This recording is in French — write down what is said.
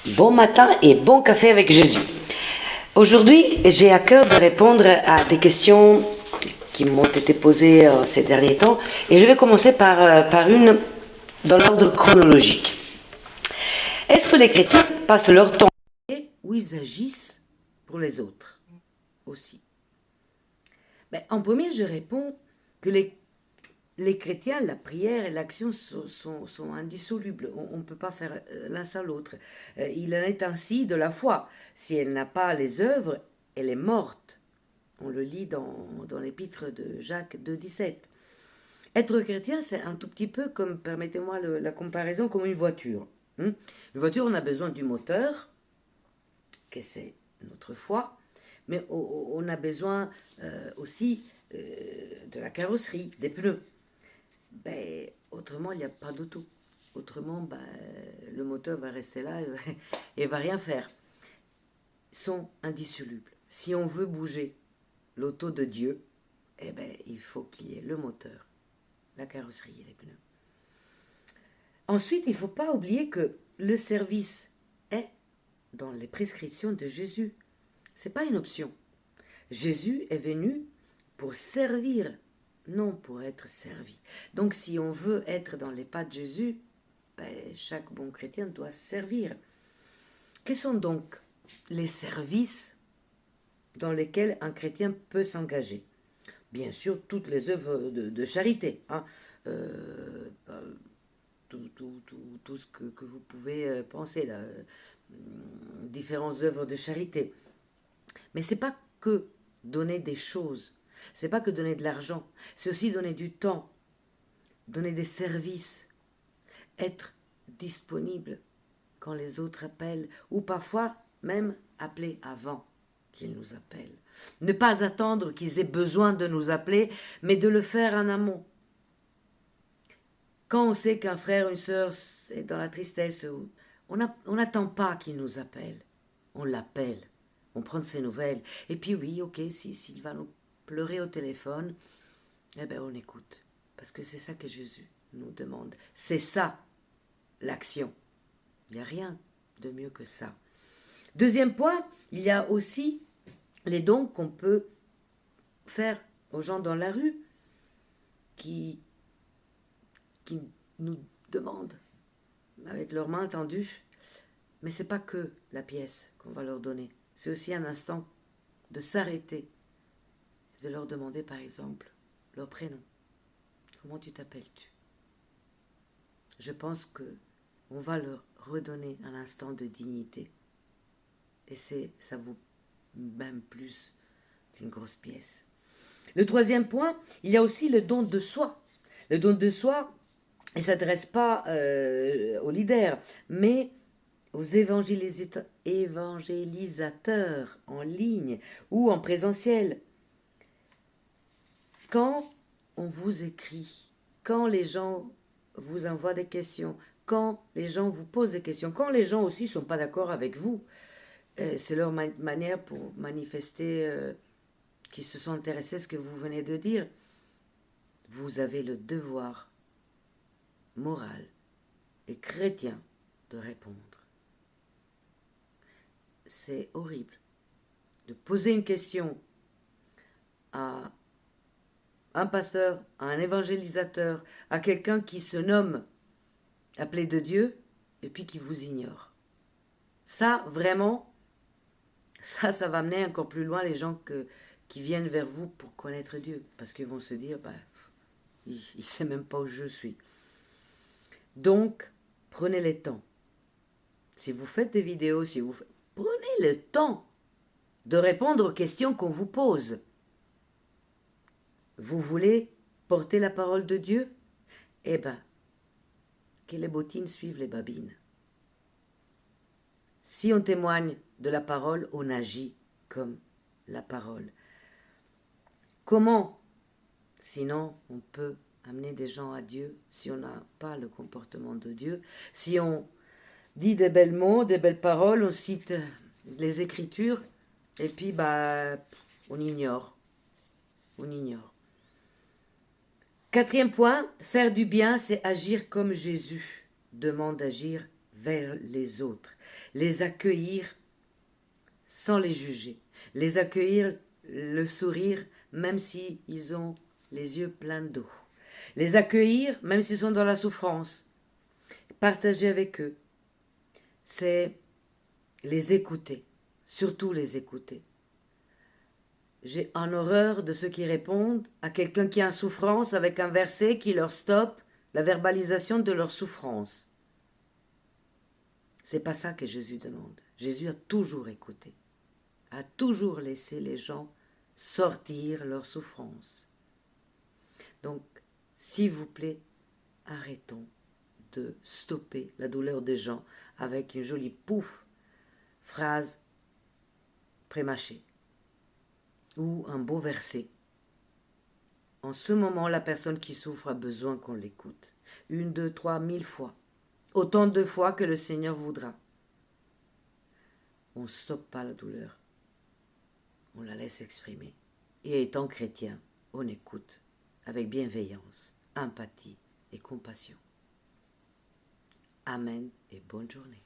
Bon matin et bon café avec Jésus. Aujourd'hui, j'ai à cœur de répondre à des questions qui m'ont été posées ces derniers temps. Et je vais commencer par une dans l'ordre chronologique. Est-ce que les chrétiens passent leur temps ou ils agissent pour les autres aussi? En premier, je réponds que les chrétiens, la prière et l'action sont indissolubles. On ne peut pas faire l'un sans l'autre. Il en est ainsi de la foi. Si elle n'a pas les œuvres, elle est morte. On le lit dans l'épître de Jacques 2,17. Être chrétien, c'est un tout petit peu comme, permettez-moi la comparaison, comme une voiture. Une voiture, on a besoin du moteur, que c'est notre foi, mais on a besoin aussi de la carrosserie, des pneus. Autrement, il n'y a pas d'auto. Autrement, le moteur va rester là et va rien faire. Ils sont indissolubles. Si on veut bouger l'auto de Dieu, il faut qu'il y ait le moteur, la carrosserie et les pneus. Ensuite, il ne faut pas oublier que le service est dans les prescriptions de Jésus. Ce n'est pas une option. Jésus est venu pour servir, non pour être servi. Donc si on veut être dans les pas de Jésus, chaque bon chrétien doit servir. Quels sont donc les services dans lesquels un chrétien peut s'engager? Bien sûr, toutes les œuvres de charité. Tout ce que vous pouvez penser, là, différentes œuvres de charité. Mais ce n'est pas que donner des choses, c'est pas que donner de l'argent, c'est aussi donner du temps, donner des services, être disponible quand les autres appellent, ou parfois même appeler avant qu'ils nous appellent. Ne pas attendre qu'ils aient besoin de nous appeler, mais de le faire en amont. Quand on sait qu'un frère ou une sœur est dans la tristesse, on n'attend pas qu'il nous appelle, on l'appelle. On prend de ses nouvelles. Et puis oui, ok, s'il va nous pleurer au téléphone, on écoute. Parce que c'est ça que Jésus nous demande. C'est ça, l'action. Il n'y a rien de mieux que ça. Deuxième point, il y a aussi les dons qu'on peut faire aux gens dans la rue qui nous demandent, avec leurs mains tendues. Mais ce n'est pas que la pièce qu'on va leur donner. C'est aussi un instant de s'arrêter, de leur demander par exemple leur prénom. Comment tu t'appelles-tu? Je pense qu'on va leur redonner un instant de dignité. Et ça vaut même plus qu'une grosse pièce. Le troisième point, il y a aussi le don de soi. Le don de soi, il ne s'adresse pas aux leaders, mais aux évangélisateurs en ligne ou en présentiel. Quand on vous écrit, quand les gens vous envoient des questions, quand les gens vous posent des questions, quand les gens aussi ne sont pas d'accord avec vous, c'est leur manière pour manifester qu'ils se sont intéressés à ce que vous venez de dire. Vous avez le devoir moral et chrétien de répondre. C'est horrible de poser une question à un pasteur, à un évangélisateur, à quelqu'un qui se nomme appelé de Dieu et puis qui vous ignore. Ça, vraiment, ça va amener encore plus loin les gens qui viennent vers vous pour connaître Dieu. Parce qu'ils vont se dire, il ne sait même pas où je suis. Donc, prenez le temps. Si vous faites des vidéos, prenez le temps de répondre aux questions qu'on vous pose. Vous voulez porter la parole de Dieu? Que les bottines suivent les babines. Si on témoigne de la parole, on agit comme la parole. Comment, sinon, on peut amener des gens à Dieu si on n'a pas le comportement de Dieu? Si on dit des belles mots, des belles paroles, on cite les Écritures, et puis on ignore. On ignore. Quatrième point, faire du bien, c'est agir comme Jésus demande d'agir vers les autres, les accueillir sans les juger, les accueillir le sourire même s'ils ont les yeux pleins d'eau, les accueillir même s'ils sont dans la souffrance, partager avec eux, c'est les écouter, surtout les écouter. J'ai en horreur de ceux qui répondent à quelqu'un qui est en souffrance avec un verset qui leur stoppe la verbalisation de leur souffrance. C'est pas ça que Jésus demande. Jésus a toujours écouté, a toujours laissé les gens sortir leur souffrance. Donc, s'il vous plaît, arrêtons de stopper la douleur des gens avec une jolie pouf, phrase prémâchée ou un beau verset. En ce moment, la personne qui souffre a besoin qu'on l'écoute. 1, 2, 3, 1000 fois. Autant de fois que le Seigneur voudra. On ne stoppe pas la douleur. On la laisse exprimer. Et étant chrétien, on écoute avec bienveillance, empathie et compassion. Amen et bonne journée.